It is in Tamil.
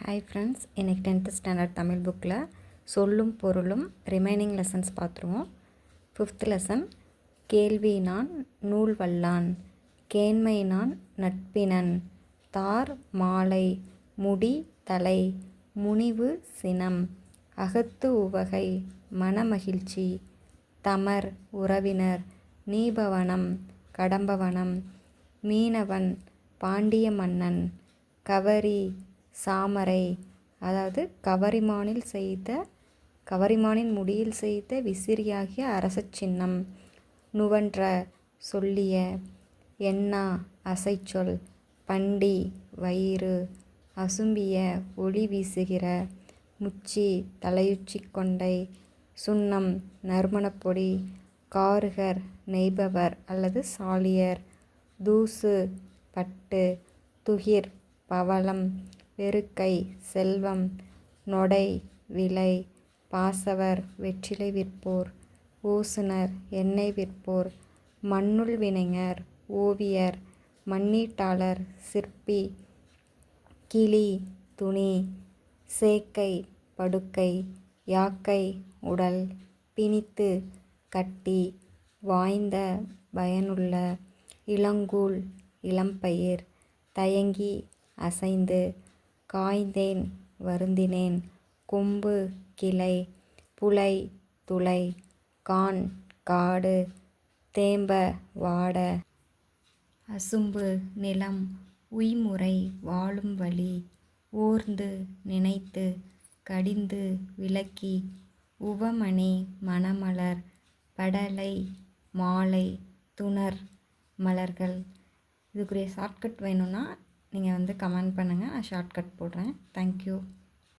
ஹாய் ஃப்ரெண்ட்ஸ், இன்றைக்கி 10th ஸ்டாண்டர்ட் தமிழ் புக்கில் சொல்லும் பொருளும் ரிமைனிங் லெசன்ஸ் பார்த்துருவோம். 5th லெசன் கேள்வினான் நூல் வல்லான், கேண்மைனான் நட்பினன், தார் மாலை, முடி தலை, முனிவு சினம், அகத்து உவகை, மனமகிழ்ச்சி, தமர் உறவினர், நீபவனம் கடம்பவனம், மீனவன் பாண்டிய மன்னன், கவரி சாமரை, அதாவது கவரிமானின் முடியில் செய்த விசிறியாகிய அரச சின்னம், நுவன்ற சொல்லிய, எண்ணா அசைச்சொல், பண்டி வயிறு, அசும்பிய ஒளி வீசுகிற, முச்சி தலையுச்சி கொண்டை, சுண்ணம் நறுமணப்பொடி, காருகர் நெய்பவர் அல்லது சாலியர், தூசு பட்டு, துகிர் பவளம், வெறுக்கை செல்வம், நொடை விலை, பாசவர் வெற்றிலை விற்போர், ஓசுனர் எண்ணெய் விற்போர், மண்ணுள் வினைஞர் ஓவியர், மண்ணீட்டாளர் சிற்பி, கிளி துணி, சேக்கை படுக்கை, யாக்கை உடல், பிணித்து கட்டி, வாய்ந்த பயனுள்ள, இளங்கூழ் இளம்பயிர், தயங்கி அசைந்து, காய்ந்தேன் வருந்தினேன், கொம்பு கிளை, புலை துளை, கான் காடு, தேம்ப வாட, அசும்பு நிலம், உய்முறை வாழும் வழி, ஓர்ந்து நினைத்து, கடிந்து விலக்கி, உவமணி மணமலர், படலை மாலை, துணர் மலர்கள். இதுக்குரிய ஷார்ட்கட் வேணும்னா நீங்கள் கமெண்ட் பண்ணுங்கள், நான் ஷார்ட்கட் போடுறேன். தேங்க்யூ.